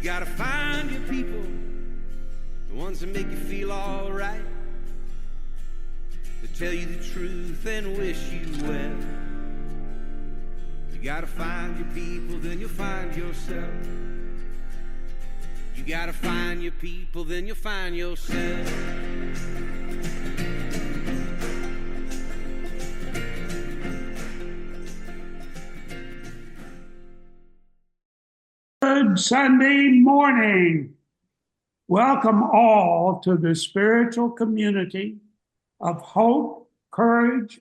gotta find your people, the ones that make you feel all right, that tell you the truth and wish you well. You gotta find your people, then you'll find yourself. You gotta find your people, then you'll find yourself. Good Sunday morning. Welcome all to the spiritual community of hope, courage,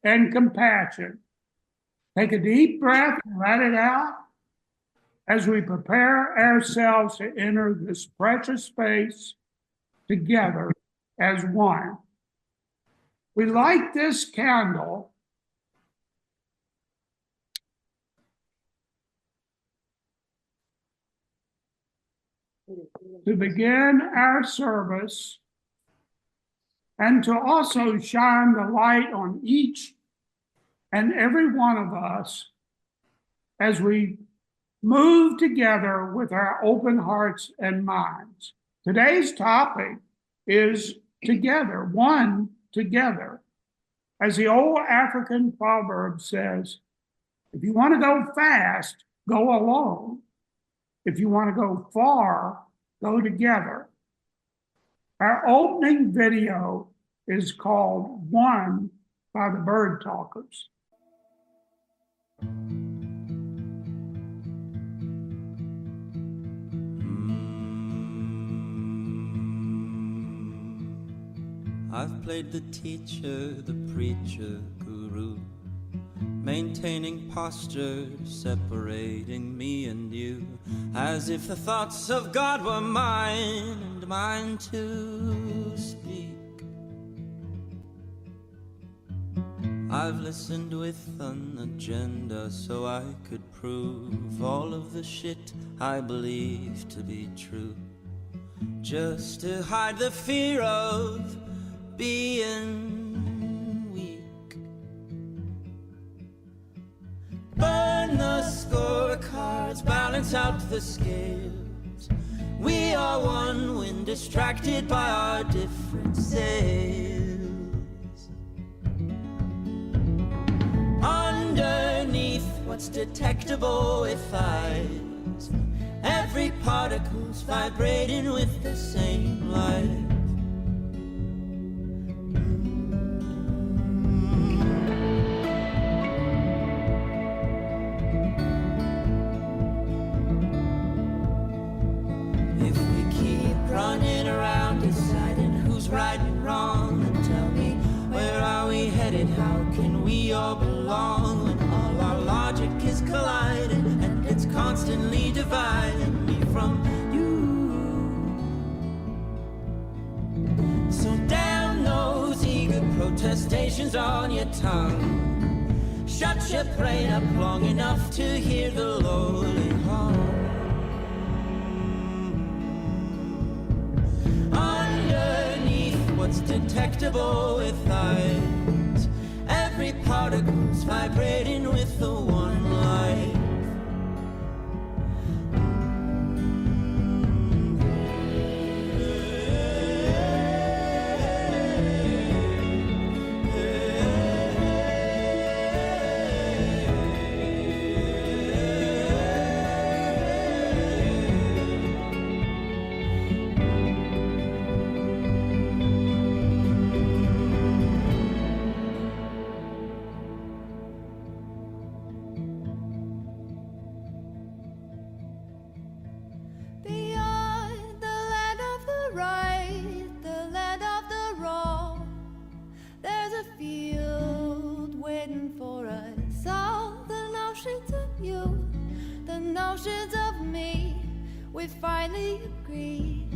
and compassion. Take a deep breath and let it out as we prepare ourselves to enter this precious space together as one. We light this candle to begin our service and to also shine the light on each and every one of us as we move together with our open hearts and minds. Today's topic is together, one together. As the old African proverb says, if you want to go fast, go alone. If you want to go far, go together. Our opening video is called One by the Bird Talkers. I've played the teacher, the preacher, guru, maintaining posture, separating me and you, as if the thoughts of God were mine and mine to speak. I've listened with an agenda so I could prove all of the shit I believe to be true, just to hide the fear of being weak. Burn the scorecards, balance out the scales. We are one when distracted by our different sails. Underneath what's detectable with eyes, every particle's vibrating with the same light. Right and wrong, and tell me, where are we headed? How can we all belong when all our logic is colliding and it's constantly dividing me from you? So damn those eager protestations on your tongue. Shut your brain up long enough to hear the lowly hum. What's detectable with eyes, every particle's vibrating with the one light. Notions of me, we finally agree,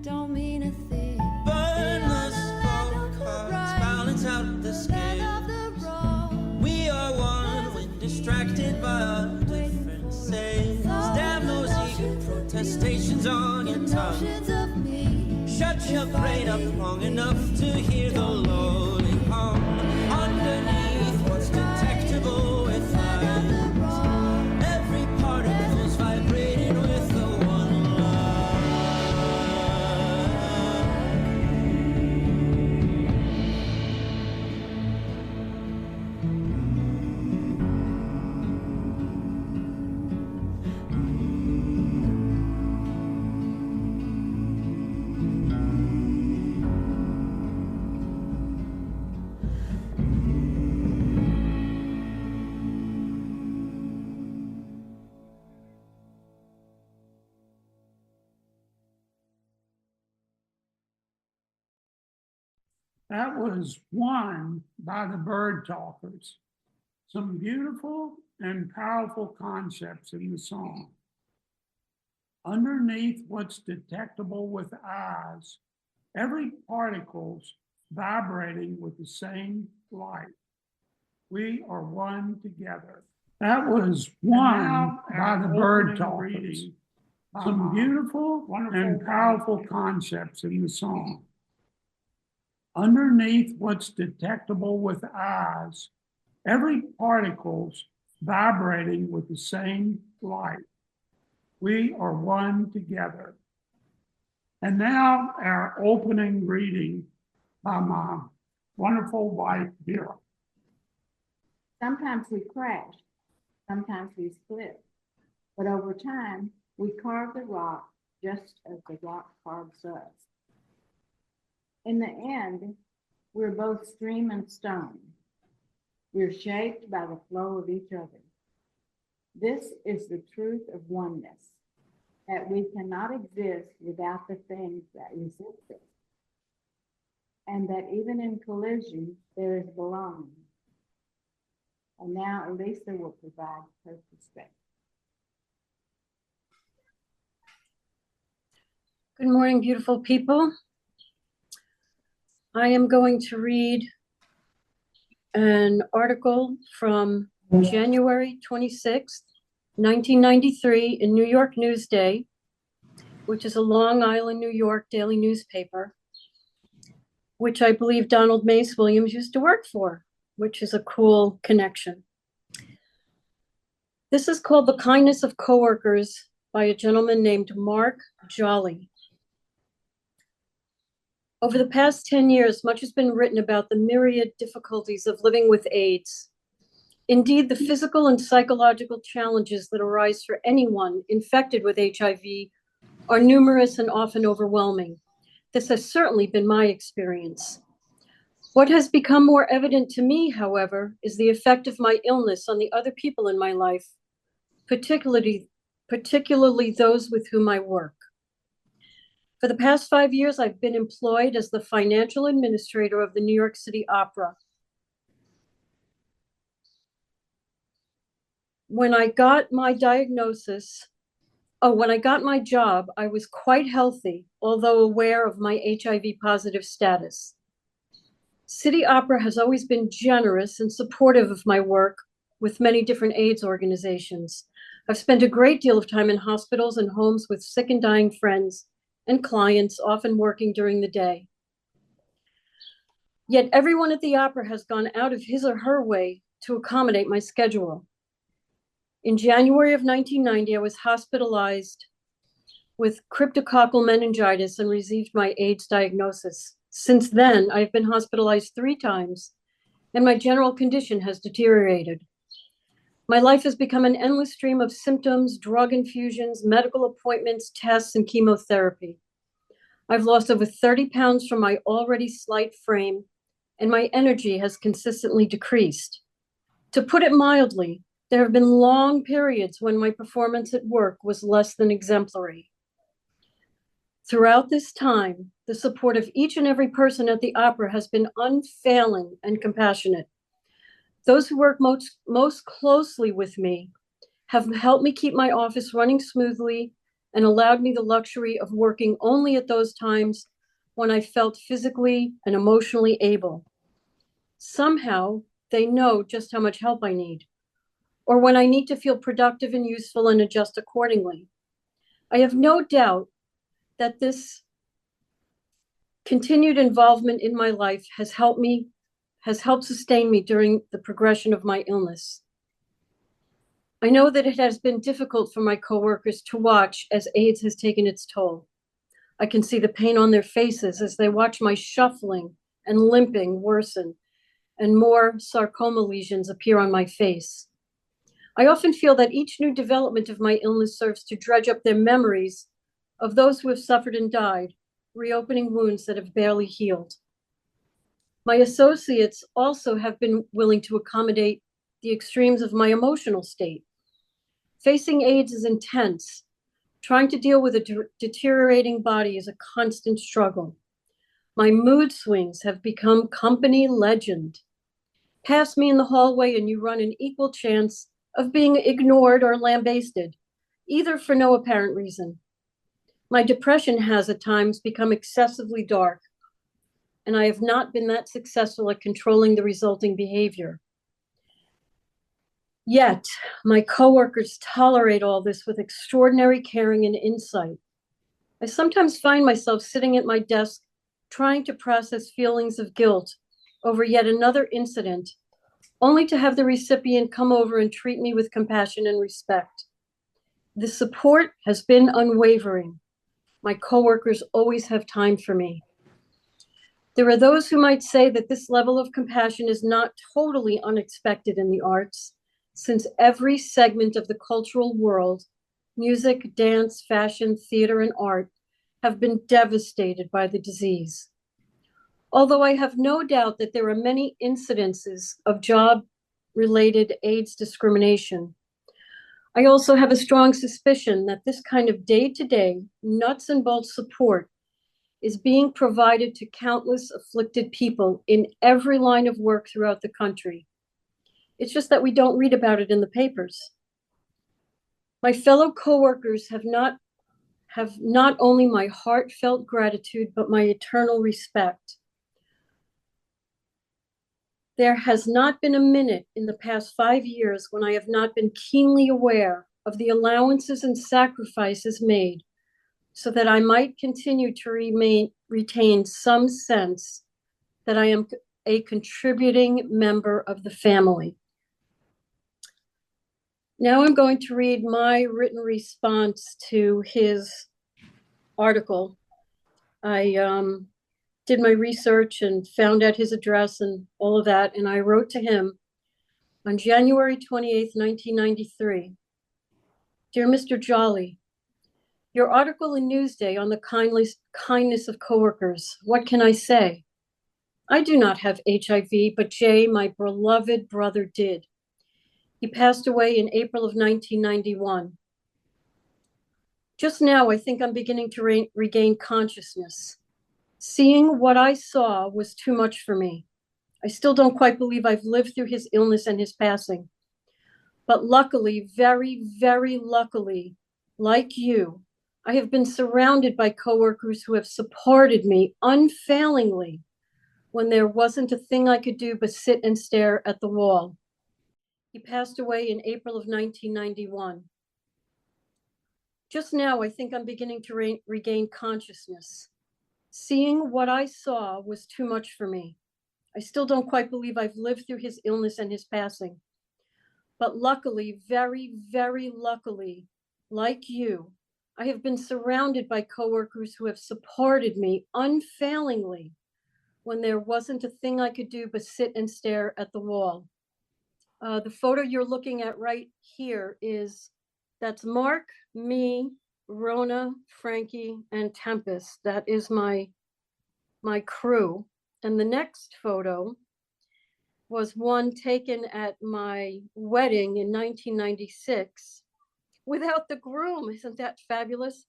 don't mean a thing. Burn the scorecards, balance out the scales. We are one when distracted by our different sails. Damn those eager protestations on your tongue. Shut your brain up long enough to hear the lowly hum. Underneath what's detectable with eyes, every particle's vibrating with That was One by the Bird Talkers. Some beautiful and powerful concepts in the song. Underneath what's detectable with eyes, every particle's vibrating with the same light. We are one together. That was One by the Bird Talkers. Some beautiful and powerful concepts in the song. Underneath what's detectable with eyes, every particle's vibrating with the same light. We are one together. And now our opening reading by my wonderful wife, Vera. Sometimes we crash, sometimes we split, but over time, we carve the rock just as the rock carves us. In the end, we're both stream and stone. We're shaped by the flow of each other. This is the truth of oneness, that we cannot exist without the things that resist us, and that even in collision, there is belonging. And now Elisa will provide her perspective. Good morning, beautiful people. I am going to read an article from January 26th, 1993 in New York Newsday, which is a Long Island, New York daily newspaper, which I believe Donald Mace Williams used to work for, which is a cool connection. This is called The Kindness of Coworkers by a gentleman named Mark Jolly. Over the past 10 years, much has been written about the myriad difficulties of living with AIDS. Indeed, the physical and psychological challenges that arise for anyone infected with HIV are numerous and often overwhelming. This has certainly been my experience. What has become more evident to me, however, is the effect of my illness on the other people in my life, particularly those with whom I work. For the past 5 years, I've been employed as the financial administrator of the New York City Opera. When I got my job, I was quite healthy, although aware of my HIV positive status. City Opera has always been generous and supportive of my work with many different AIDS organizations. I've spent a great deal of time in hospitals and homes with sick and dying friends and clients, often working during the day. Yet everyone at the opera has gone out of his or her way to accommodate my schedule. In January of 1990, I was hospitalized with cryptococcal meningitis and received my AIDS diagnosis. Since then, I've been hospitalized 3 times, and my general condition has deteriorated. My life has become an endless stream of symptoms, drug infusions, medical appointments, tests, and chemotherapy. I've lost over 30 pounds from my already slight frame, and my energy has consistently decreased. To put it mildly, there have been long periods when my performance at work was less than exemplary. Throughout this time, the support of each and every person at the opera has been unfailing and compassionate. Those who work most closely with me have helped me keep my office running smoothly and allowed me the luxury of working only at those times when I felt physically and emotionally able. Somehow, they know just how much help I need, or when I need to feel productive and useful and adjust accordingly. I have no doubt that this continued involvement in my life has helped sustain me during the progression of my illness. I know that it has been difficult for my coworkers to watch as AIDS has taken its toll. I can see the pain on their faces as they watch my shuffling and limping worsen and more sarcoma lesions appear on my face. I often feel that each new development of my illness serves to dredge up their memories of those who have suffered and died, reopening wounds that have barely healed. My associates also have been willing to accommodate the extremes of my emotional state. Facing AIDS is intense. Trying to deal with a deteriorating body is a constant struggle. My mood swings have become company legend. Pass me in the hallway and you run an equal chance of being ignored or lambasted, either for no apparent reason. My depression has at times become excessively dark, and I have not been that successful at controlling the resulting behavior. Yet, my coworkers tolerate all this with extraordinary caring and insight. I sometimes find myself sitting at my desk trying to process feelings of guilt over yet another incident, only to have the recipient come over and treat me with compassion and respect. The support has been unwavering. My coworkers always have time for me. There are those who might say that this level of compassion is not totally unexpected in the arts, since every segment of the cultural world, music, dance, fashion, theater, and art, have been devastated by the disease. Although I have no doubt that there are many incidences of job-related AIDS discrimination, I also have a strong suspicion that this kind of day-to-day, nuts and bolts support is being provided to countless afflicted people in every line of work throughout the country. It's just that we don't read about it in the papers. My fellow coworkers have not only my heartfelt gratitude, but my eternal respect. There has not been a minute in the past 5 years when I have not been keenly aware of the allowances and sacrifices made so that I might continue to retain some sense that I am a contributing member of the family. Now I'm going to read my written response to his article. I did my research and found out his address and all of that, and I wrote to him on January 28th, 1993. Dear Mr. Jolly, your article in Newsday on the kindness of coworkers, what can I say? I do not have HIV, but Jay, my beloved brother, did. He passed away in April of 1991. Just now, I think I'm beginning to regain consciousness. Seeing what I saw was too much for me. I still don't quite believe I've lived through his illness and his passing. But luckily, very, very luckily, like you, I have been surrounded by coworkers who have supported me unfailingly when there wasn't a thing I could do but sit and stare at the wall. He passed away in April of 1991. Just now, I think I'm beginning to regain consciousness. Seeing what I saw was too much for me. I still don't quite believe I've lived through his illness and his passing. But luckily, very, very luckily, like you, I have been surrounded by coworkers who have supported me unfailingly when there wasn't a thing I could do but sit and stare at the wall. The photo you're looking at right here that's Mark, me, Rona, Frankie, and Tempest. That is my crew. And the next photo was one taken at my wedding in 1996 without the groom. Isn't that fabulous?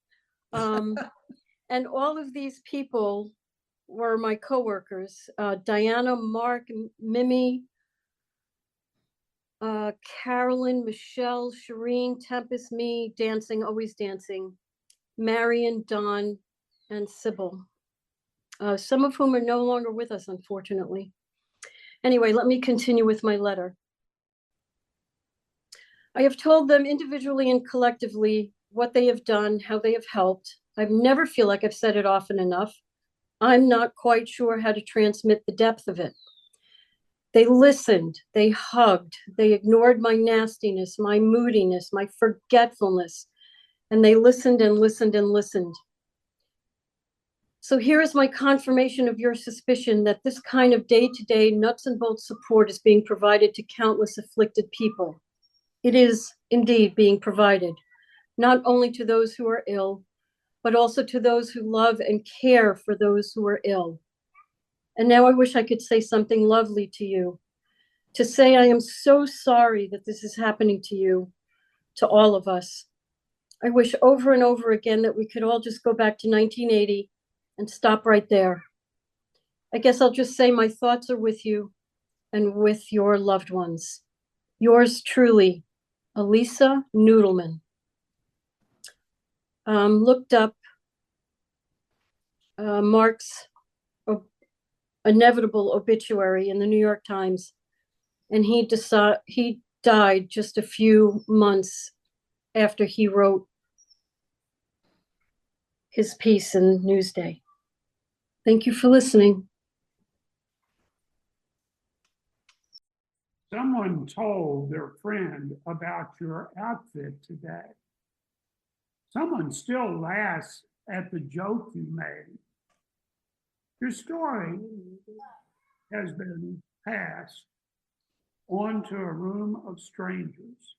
And all of these people were my coworkers, Diana, Mark, Mimi, Carolyn, Michelle, Shireen, Tempest, me, dancing, always dancing, Marion, Dawn, and Sybil, some of whom are no longer with us, unfortunately. Anyway, let me continue with my letter. I have told them individually and collectively what they have done, how they have helped. I never feel like I've said it often enough. I'm not quite sure how to transmit the depth of it. They listened, they hugged, they ignored my nastiness, my moodiness, my forgetfulness, and they listened and listened and listened. So here is my confirmation of your suspicion that this kind of day-to-day nuts and bolts support is being provided to countless afflicted people. It is indeed being provided, not only to those who are ill, but also to those who love and care for those who are ill. And now I wish I could say something lovely to you, to say I am so sorry that this is happening to you, to all of us. I wish over and over again that we could all just go back to 1980 and stop right there. I guess I'll just say my thoughts are with you and with your loved ones. Yours truly, Elisa Noodleman. Looked up Mark's inevitable obituary in the New York Times, and he died just a few months after he wrote his piece in Newsday. Thank you for listening. Someone told their friend about your outfit today. Someone still laughs at the joke you made. Your story has been passed on to a room of strangers.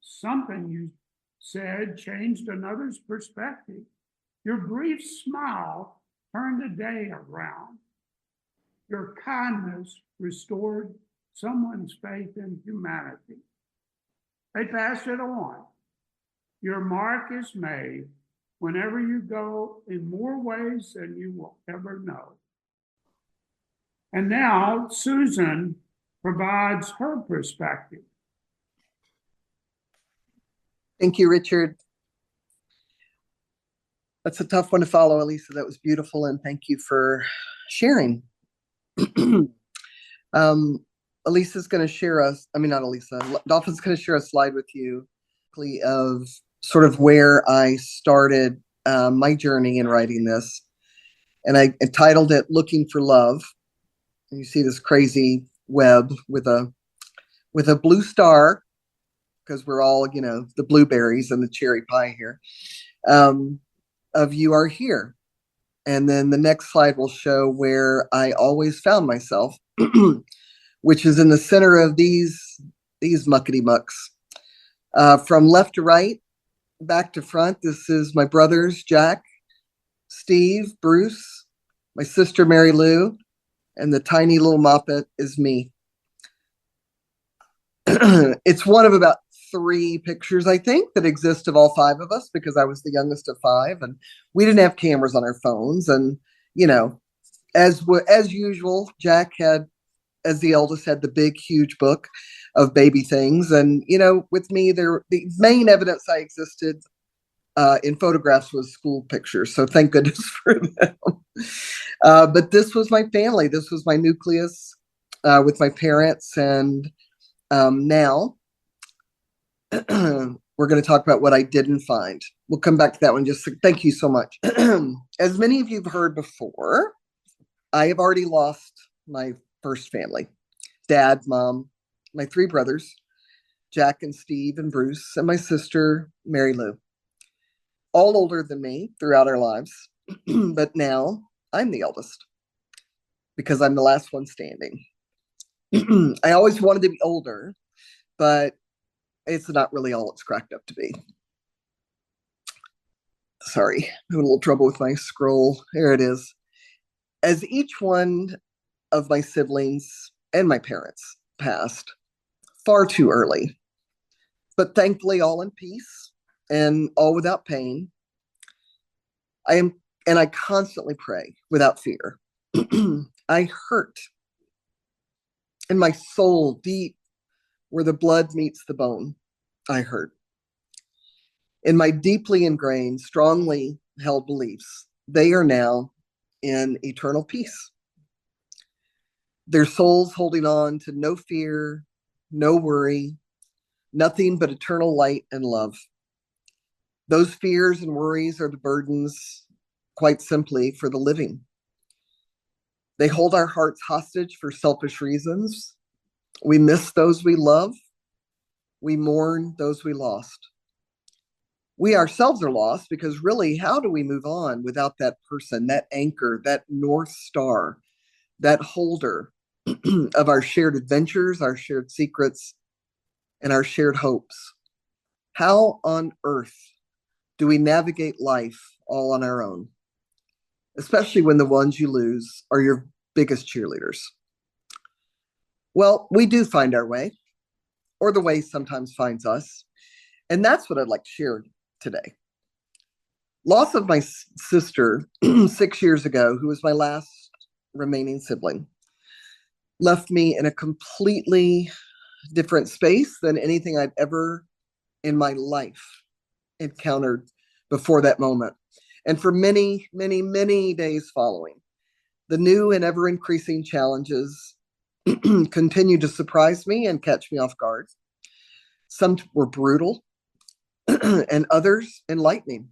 Something you said changed another's perspective. Your brief smile turned a day around. Your kindness restored someone's faith in humanity. They pass it on. Your mark is made whenever you go in more ways than you will ever know. And now Susan provides her perspective. Thank you, Richard. That's a tough one to follow, Elisa. That was beautiful, and thank you for sharing. Elisa's going to share us, not Elisa, Dolphin's going to share a slide with you of sort of where I started my journey in writing this. And I titled it Looking for Love. And you see this crazy web with a blue star, because we're all, the blueberries and the cherry pie here, of You Are Here. And then the next slide will show where I always found myself, which is in the center of these muckety mucks. From left to right, back to front, this is my brothers, Jack, Steve, Bruce, my sister, Mary Lou, and the tiny little moppet is me. It's one of about 3 pictures, I think, that exist of all 5 of us, because I was the youngest of 5, and we didn't have cameras on our phones. And, as usual, Jack had, as the eldest, had the big, huge book of baby things. And, with me, the main evidence I existed in photographs was school pictures. So thank goodness for them. But this was my family. This was my nucleus with my parents. And now we're going to talk about what I didn't find. We'll come back to that one. Just thank you so much. As many of you have heard before, I have already lost my first family: Dad, Mom, my 3 brothers, Jack and Steve and Bruce, and my sister, Mary Lou. All older than me throughout our lives. But now I'm the eldest, because I'm the last one standing. I always wanted to be older, but it's not really all it's cracked up to be. Sorry, I'm having a little trouble with my scroll. Here it is. As each one of my siblings and my parents passed far too early, but thankfully all in peace and all without pain, I constantly pray without fear. I hurt in my soul, deep where the blood meets the bone. I hurt. In my deeply ingrained, strongly held beliefs, they are now in eternal peace. Their souls holding on to no fear, no worry, nothing but eternal light and love. Those fears and worries are the burdens, quite simply, for the living. They hold our hearts hostage for selfish reasons. We miss those we love. We mourn those we lost. We ourselves are lost, because really, how do we move on without that person, that anchor, that North Star, that holder of our shared adventures, our shared secrets, and our shared hopes? How on earth do we navigate life all on our own, especially when the ones you lose are your biggest cheerleaders? Well, we do find our way, or the way sometimes finds us. And that's what I'd like to share today. Loss of my sister 6 years ago, who was my last remaining sibling, left me in a completely different space than anything I'd ever in my life encountered before that moment. And for many, many, many days following, the new and ever increasing challenges continued to surprise me and catch me off guard. Some were brutal and others enlightening.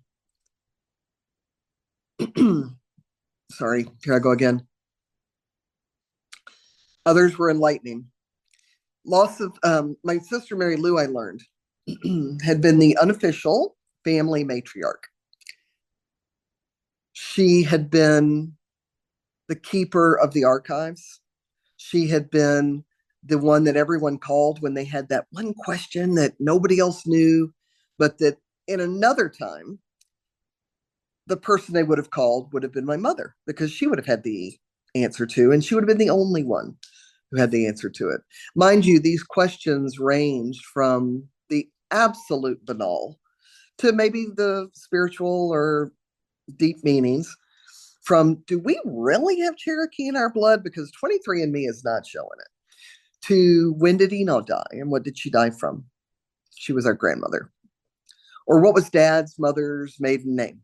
Sorry, here I go again. Others were enlightening. Loss of my sister Mary Lou, I learned, had been the unofficial family matriarch. She had been the keeper of the archives. She had been the one that everyone called when they had that one question that nobody else knew, but that in another time, the person they would have called would have been my mother, because she would have had the answer to, and she would have been the only one who had the answer to it. Mind you, these questions ranged from the absolute banal to maybe the spiritual or deep meanings. From, do we really have Cherokee in our blood? Because 23andMe is not showing it. To, when did Eno die and what did she die from? She was our grandmother. Or what was Dad's mother's maiden name?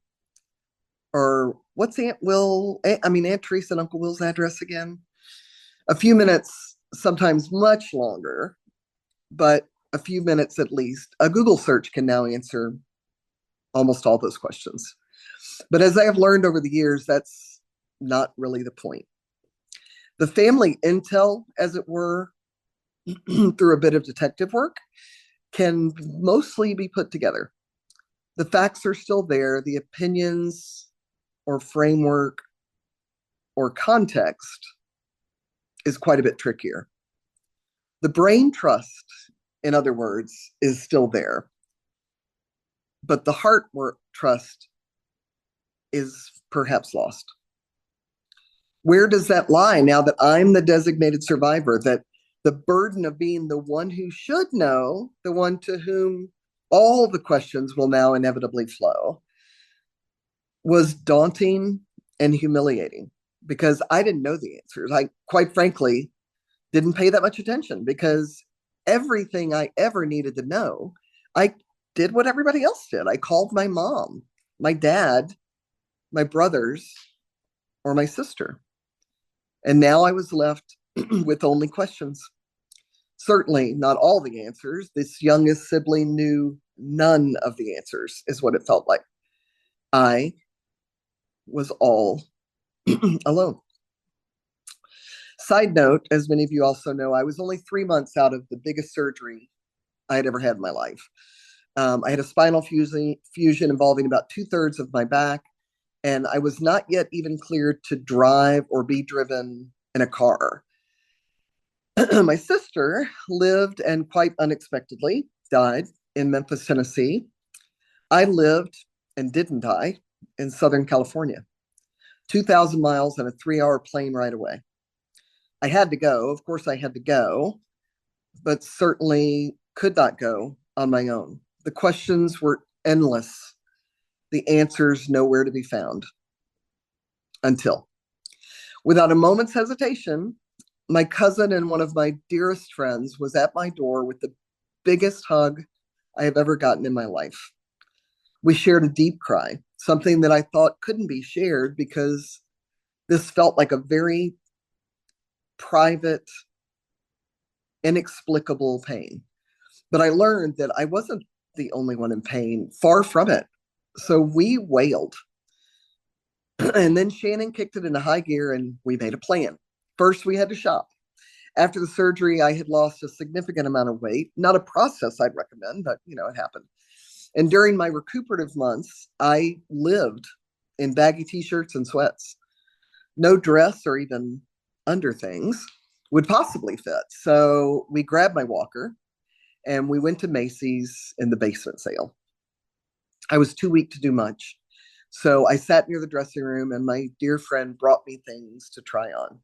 Or what's Aunt Teresa and Uncle Will's address again? A few minutes, sometimes much longer, but a few minutes at least. A Google search can now answer almost all those questions. But as I have learned over the years, that's not really the point. The family intel, as it were, through a bit of detective work, can mostly be put together. The facts are still there. The opinions or framework or context is quite a bit trickier. The brain trust, in other words, is still there. But the heart work trust is perhaps lost. Where does that lie now that I'm the designated survivor, that the burden of being the one who should know, the one to whom all the questions will now inevitably flow, was daunting and humiliating, because I didn't know the answers. I, quite frankly, didn't pay that much attention, because everything I ever needed to know, I did what everybody else did. I called my mom, my dad, my brothers, or my sister. And now I was left with only questions. Certainly not all the answers. This youngest sibling knew none of the answers, is what it felt like. I was all alone. Side note, as many of you also know, I was only 3 months out of the biggest surgery I had ever had in my life. I had a spinal fusion involving about 2/3 of my back, and I was not yet even cleared to drive or be driven in a car. My sister lived and quite unexpectedly died in Memphis, Tennessee. I lived and didn't die in Southern California, 2,000 miles and a 3-hour plane ride away. I had to go. Of course, I had to go, but certainly could not go on my own. The questions were endless, the answers nowhere to be found. Until, without a moment's hesitation, my cousin and one of my dearest friends was at my door with the biggest hug I have ever gotten in my life. We shared a deep cry, something that I thought couldn't be shared because this felt like a very private, inexplicable pain. But I learned that I wasn't the only one in pain, far from it. So we wailed. And then Shannon kicked it into high gear and we made a plan. First, we had to shop. After the surgery, I had lost a significant amount of weight. Not a process I'd recommend, but it happened. And during my recuperative months, I lived in baggy t-shirts and sweats. No dress or even under things would possibly fit. So we grabbed my walker and we went to Macy's in the basement sale. I was too weak to do much. So I sat near the dressing room and my dear friend brought me things to try on.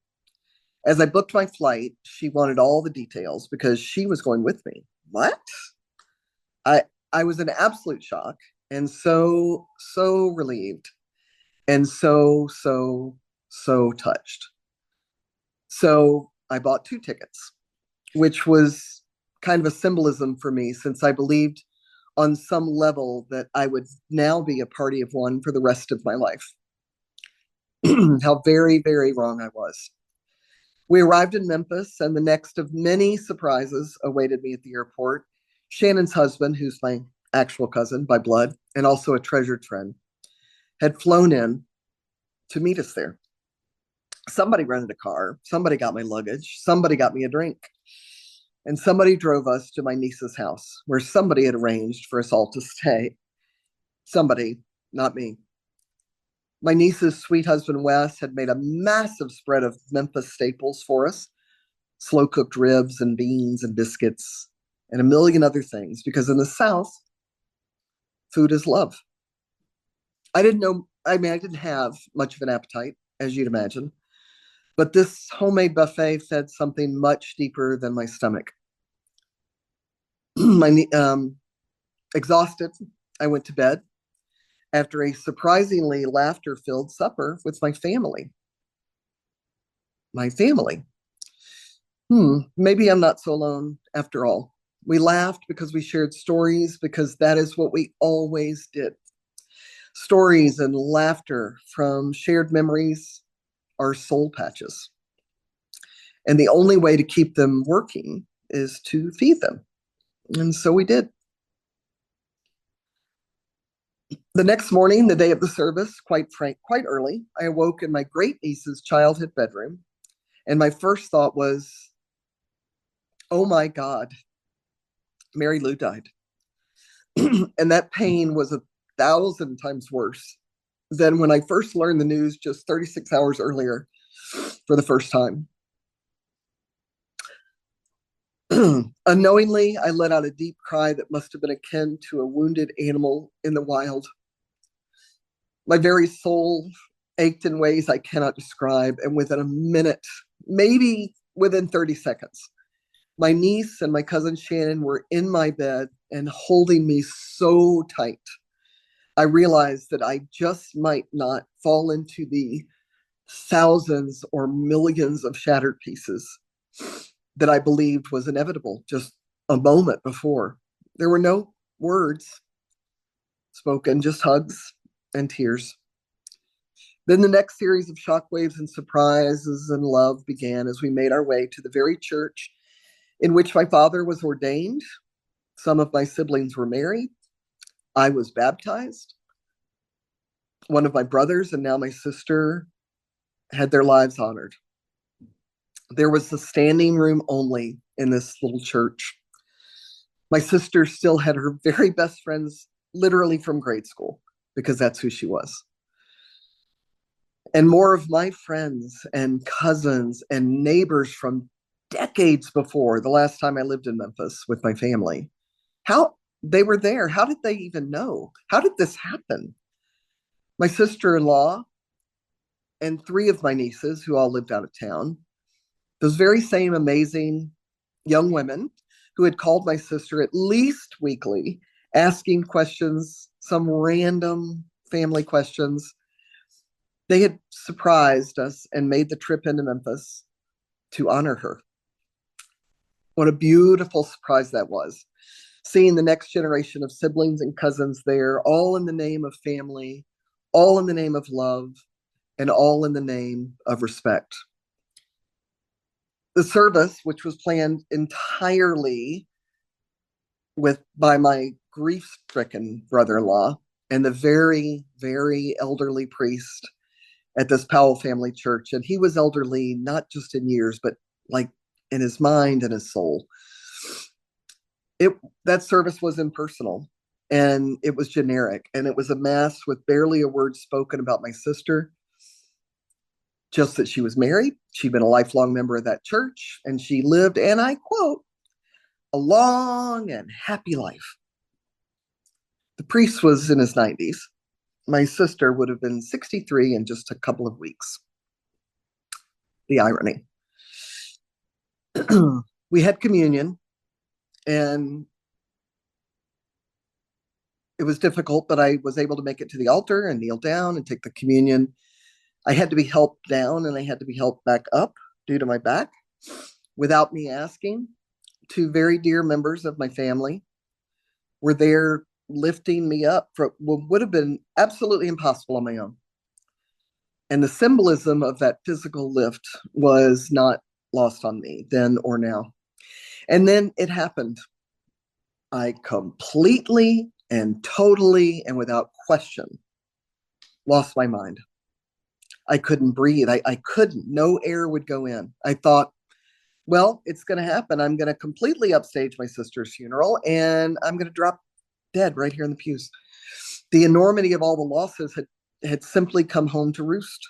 As I booked my flight, she wanted all the details because she was going with me. What? I was in absolute shock and so relieved, and so touched. So I bought 2 tickets, which was kind of a symbolism for me, since I believed on some level that I would now be a party of one for the rest of my life. How very, very wrong I was. We arrived in Memphis, and the next of many surprises awaited me at the airport. Shannon's husband, who's my actual cousin by blood and also a treasured friend, had flown in to meet us there. Somebody rented a car, somebody got my luggage, somebody got me a drink, and somebody drove us to my niece's house, where somebody had arranged for us all to stay. Somebody, not me. My niece's sweet husband, Wes, had made a massive spread of Memphis staples for us: slow cooked ribs and beans and biscuits and a million other things, because in the South, food is love. I didn't have much of an appetite, as you'd imagine, but this homemade buffet fed something much deeper than my stomach. Exhausted, I went to bed after a surprisingly laughter-filled supper with my family. My family. Maybe I'm not so alone after all. We laughed because we shared stories, because that is what we always did. Stories and laughter from shared memories are soul patches. And the only way to keep them working is to feed them. And so we did. The next morning, the day of the service, quite early, I awoke in my great niece's childhood bedroom. And my first thought was, oh my God, Mary Lou died. And that pain was 1,000 times worse than when I first learned the news just 36 hours earlier for the first time. Unknowingly, I let out a deep cry that must have been akin to a wounded animal in the wild. My very soul ached in ways I cannot describe, and within a minute, maybe within 30 seconds, my niece and my cousin Shannon were in my bed and holding me so tight. I realized that I just might not fall into the thousands or millions of shattered pieces that I believed was inevitable just a moment before. There were no words spoken, just hugs and tears. Then the next series of shockwaves and surprises and love began as we made our way to the very church in which my father was ordained. Some of my siblings were married. I was baptized. One of my brothers and now my sister had their lives honored. There was the standing room only in this little church. My sister still had her very best friends literally from grade school, because that's who she was. And more of my friends and cousins and neighbors from decades before the last time I lived in Memphis with my family. How they were there. How did they even know? How did this happen? My sister-in-law and 3 of my nieces, who all lived out of town, those very same amazing young women who had called my sister at least weekly, asking questions, some random family questions. They had surprised us and made the trip into Memphis to honor her. What a beautiful surprise that was. Seeing the next generation of siblings and cousins there, all in the name of family, all in the name of love, and all in the name of respect. The service, which was planned entirely by my grief-stricken brother-in-law and the very, very elderly priest at this Powell family church. And he was elderly, not just in years, but like in his mind and his soul. That service was impersonal, and it was generic, and it was a mass with barely a word spoken about my sister. Just that she was married, she'd been a lifelong member of that church, and she lived, and I quote, a long and happy life. The priest was in his 90s. My sister would have been 63 in just a couple of weeks. The irony. We had communion, and It was difficult, but I was able to make it to the altar and kneel down and take the communion. I had to be helped down and I had to be helped back up due to my back without me asking. Two very dear members of my family were there lifting me up for what would have been absolutely impossible on my own. And the symbolism of that physical lift was not lost on me then or now. And then it happened. I completely and totally and without question lost my mind. I couldn't breathe. I couldn't. No air would go in. I thought, well, it's going to happen. I'm going to completely upstage my sister's funeral and I'm going to drop dead right here in the pews. The enormity of all the losses had simply come home to roost.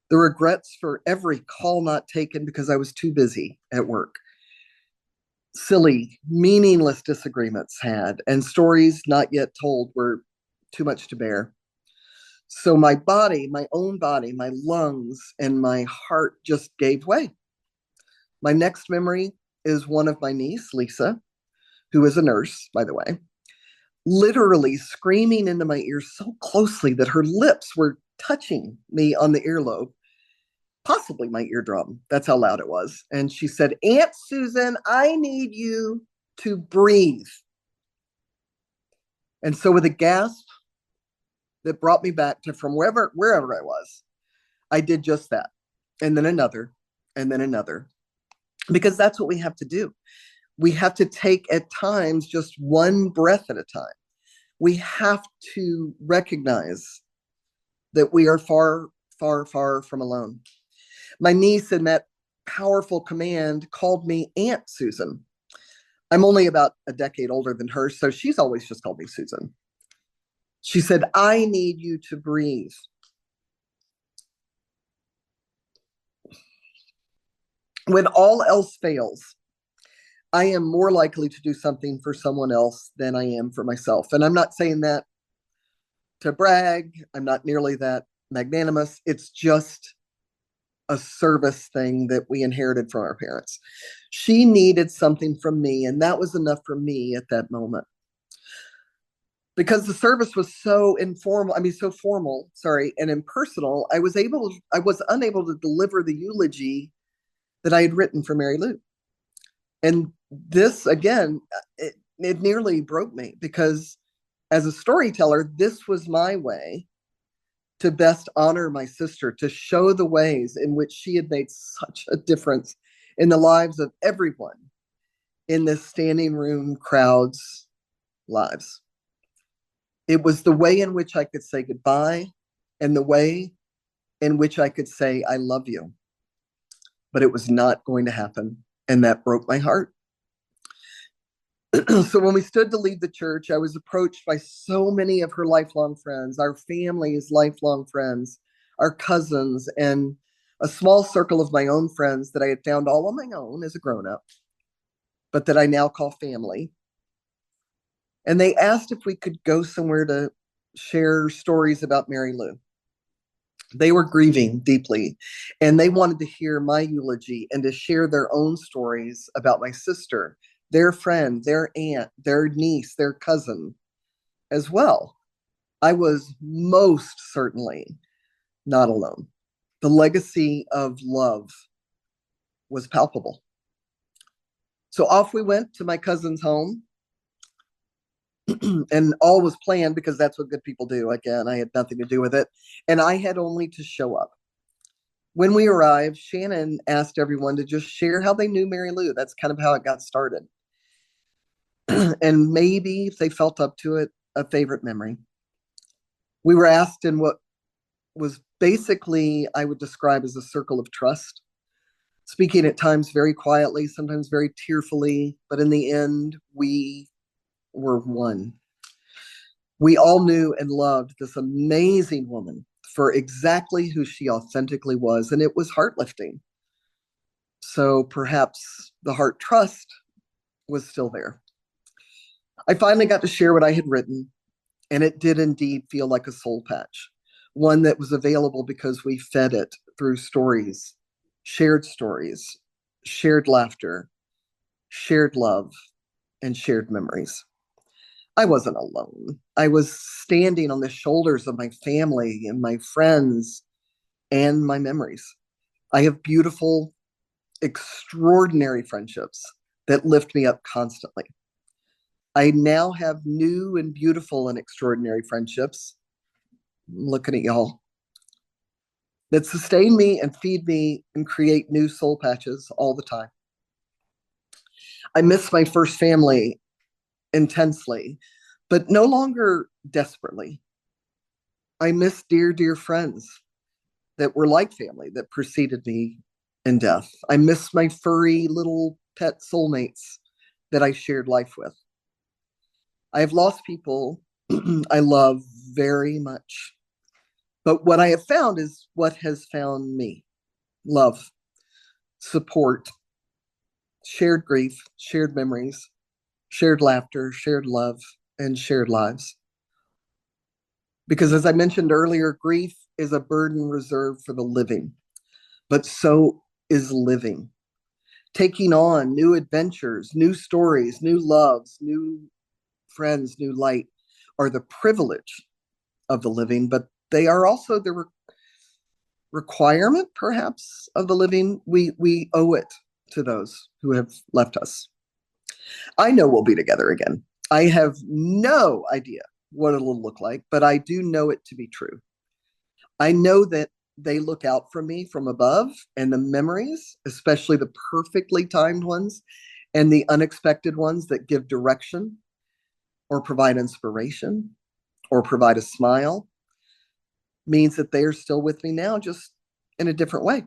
The regrets for every call not taken because I was too busy at work. Silly, meaningless disagreements had, and stories not yet told were too much to bear. So my body, my own body, my lungs, and my heart just gave way. My next memory is one of my niece, Lisa, who is a nurse, by the way, literally screaming into my ear so closely that her lips were touching me on the earlobe, possibly my eardrum. That's how loud it was. And she said, "Aunt Susan, I need you to breathe." And so with a gasp that brought me back to from wherever I was, I did just that. And then another, and then another. Because that's what we have to do. We have to take at times just one breath at a time. We have to recognize that we are far, far, far from alone. My niece, in that powerful command, called me Aunt Susan. I'm only about a decade older than her, so she's always just called me Susan. She said, "I need you to breathe." When all else fails, I am more likely to do something for someone else than I am for myself. And I'm not saying that to brag. I'm not nearly that magnanimous. It's just a service thing that we inherited from our parents. She needed something from me, and that was enough for me at that moment. Because the service was so so formal, and impersonal, I was unable to deliver the eulogy that I had written for Mary Lou. And this, again, it nearly broke me because as a storyteller, this was my way to best honor my sister, to show the ways in which she had made such a difference in the lives of everyone in this standing room crowd's lives. It was the way in which I could say goodbye and the way in which I could say, "I love you." But it was not going to happen. And that broke my heart. So when we stood to leave the church, I was approached by so many of her lifelong friends, our family's lifelong friends, our cousins, and a small circle of my own friends that I had found all on my own as a grown-up, but that I now call family. And they asked if we could go somewhere to share stories about Mary Lou. They were grieving deeply, and they wanted to hear my eulogy and to share their own stories about my sister, their friend, their aunt, their niece, their cousin as well. I was most certainly not alone. The legacy of love was palpable. So off we went to my cousin's home. And all was planned because that's what good people do. Again, I had nothing to do with it. And I had only to show up. When we arrived, Shannon asked everyone to just share how they knew Mary Lou. That's kind of how it got started. And maybe, if they felt up to it, a favorite memory. We were asked in what was basically, I would describe as a circle of trust, speaking at times very quietly, sometimes very tearfully, but in the end, we were one. We all knew and loved this amazing woman for exactly who she authentically was, and it was heart-lifting. So perhaps the heart trust was still there. I finally got to share what I had written, and it did indeed feel like a soul patch, one that was available because we fed it through stories, shared laughter, shared love, and shared memories. I wasn't alone. I was standing on the shoulders of my family and my friends and my memories. I have beautiful, extraordinary friendships that lift me up constantly. I now have new and beautiful and extraordinary friendships. I'm looking at y'all, that sustain me and feed me and create new soul patches all the time. I miss my first family intensely, but no longer desperately. I miss dear, dear friends that were like family that preceded me in death. I miss my furry little pet soulmates that I shared life with. I have lost people I love very much. But what I have found is what has found me: love, support, shared grief, shared memories, shared laughter, shared love, and shared lives. Because as I mentioned earlier, grief is a burden reserved for the living, but so is living. Taking on new adventures, new stories, new loves, new friends, new light are the privilege of the living, but they are also the requirement, perhaps, of the living. We owe it to those who have left us. I know we'll be together again. I have no idea what it'll look like, but I do know it to be true. I know that they look out for me from above, and the memories, especially the perfectly timed ones and the unexpected ones that give direction or provide inspiration or provide a smile, means that they are still with me now, just in a different way.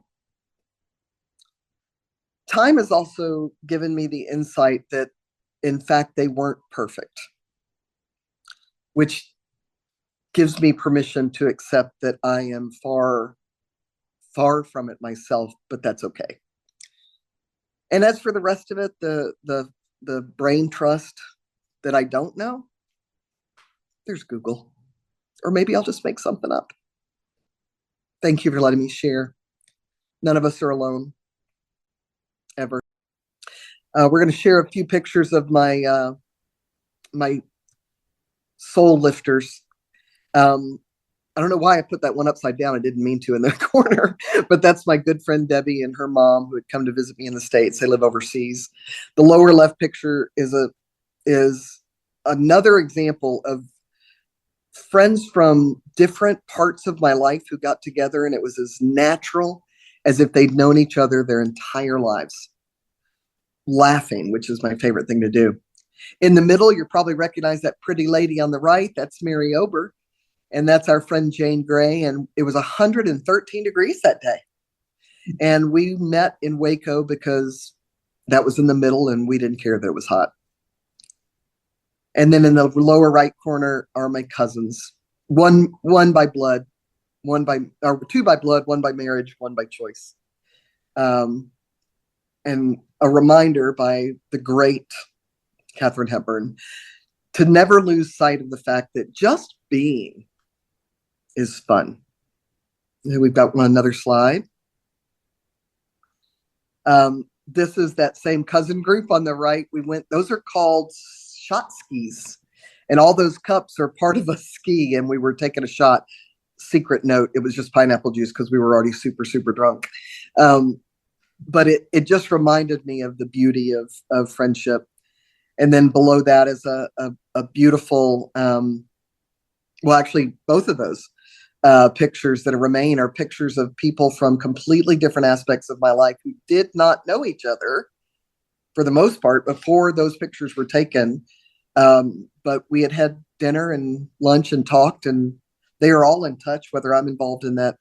Time has also given me the insight that, in fact, they weren't perfect, which gives me permission to accept that I am far, far from it myself, but that's okay. And as for the rest of it, the brain trust that I don't know, there's Google. Or maybe I'll just make something up. Thank you for letting me share. None of us are alone, ever. We're going to share a few pictures of my my soul lifters. I don't know why I put that one upside down. I didn't mean to in the corner, but that's my good friend Debbie and her mom who had come to visit me in the States. They live overseas. The lower left picture is another example of friends from different parts of my life who got together, and it was as natural as if they'd known each other their entire lives. Laughing, which is my favorite thing to do. In the middle, you probably recognize that pretty lady on the right. That's Mary Ober. And that's our friend Jane Gray. And it was 113 degrees that day. And we met in Waco because that was in the middle and we didn't care that it was hot. And then in the lower right corner are my cousins. One by blood, two by blood, one by marriage, one by choice. And a reminder by the great Katharine Hepburn to never lose sight of the fact that just being is fun. We've got another slide. This is that same cousin group on the right. Those are called shot skis. And all those cups are part of a ski. And we were taking a shot. Secret note, it was just pineapple juice because we were already super, super drunk. But it just reminded me of the beauty of friendship. And then below that is a beautiful, well, actually, both of those pictures that remain are pictures of people from completely different aspects of my life who did not know each other for the most part before those pictures were taken. But we had dinner and lunch and talked, and they are all in touch, whether I'm involved in that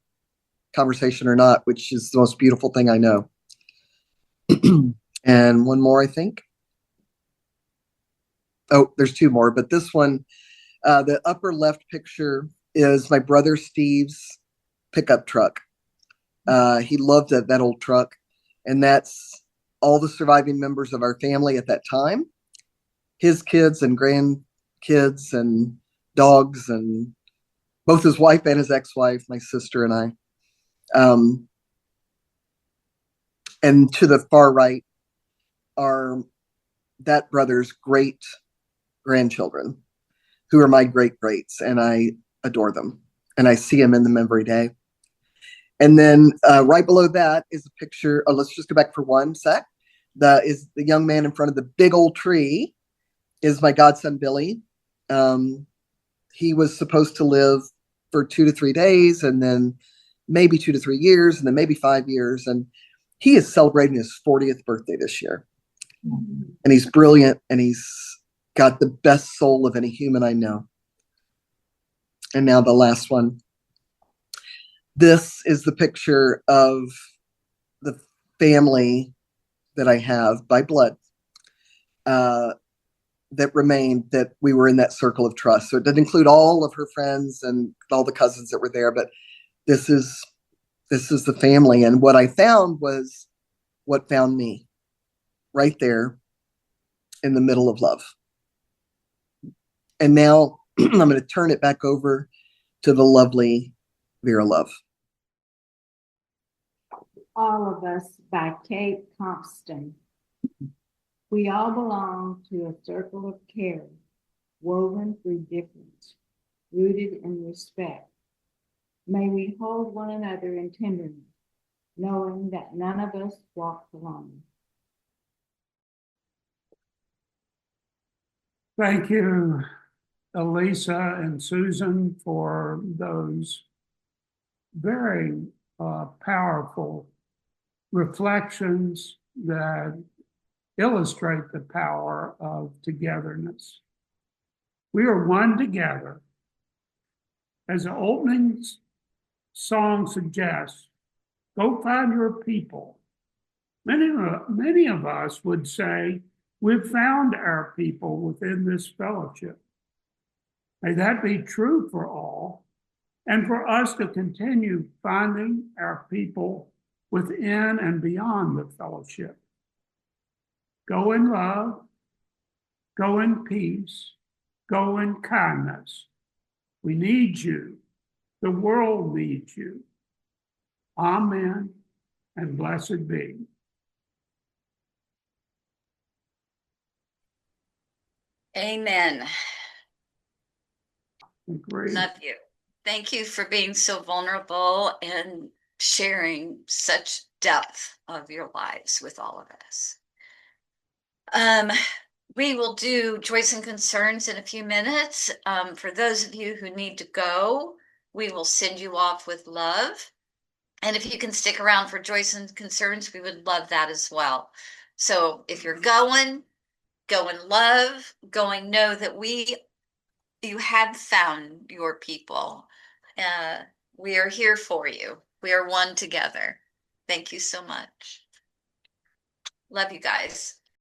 conversation or not, which is the most beautiful thing I know. And one more, I think. Oh, there's two more, but this one, the upper left picture is my brother Steve's pickup truck. He loved that old truck, and that's all the surviving members of our family at that time, his kids and grandkids and dogs, and both his wife and his ex-wife, my sister and I. And to the far right are that brother's great grandchildren. who are my great greats, and I adore them. And I see them in them every day. And then right below that is a picture. Oh, let's just go back for one sec. The young man in front of the big old tree is my godson Billy. He was supposed to live for 2 to 3 days, and then maybe 2 to 3 years, and then maybe 5 years. And he is celebrating his 40th birthday this year. And he's brilliant, and he's got the best soul of any human I know. And now the last one. This is the picture of the family that I have by blood that remained, that we were in that circle of trust. So it didn't include all of her friends and all the cousins that were there, but this is the family. And what I found was what found me, right there in the middle of love. And now I'm going to turn it back over to the lovely Vera Love. All of Us by Kate Compston. We all belong to a circle of care, woven through difference, rooted in respect. May we hold one another in tenderness, knowing that none of us walks alone. Thank you, Elisa and Susan, for those very powerful reflections that illustrate the power of togetherness. We are one together. As the opening song suggests, go find your people. Many of us would say, we've found our people within this fellowship. May that be true for all, and for us to continue finding our people within and beyond the fellowship. Go in love, go in peace, go in kindness. We need you. The world needs you. Amen, and blessed be. Amen. Agree. Love you. Thank you for being so vulnerable and sharing such depth of your lives with all of us. We will do Joys and Concerns in a few minutes. For those of you who need to go, we will send you off with love. And if you can stick around for Joys and Concerns, we would love that as well. So if you're going, go in love, going, know that you have found your people. We are here for you. We are one together. Thank you so much. Love you guys.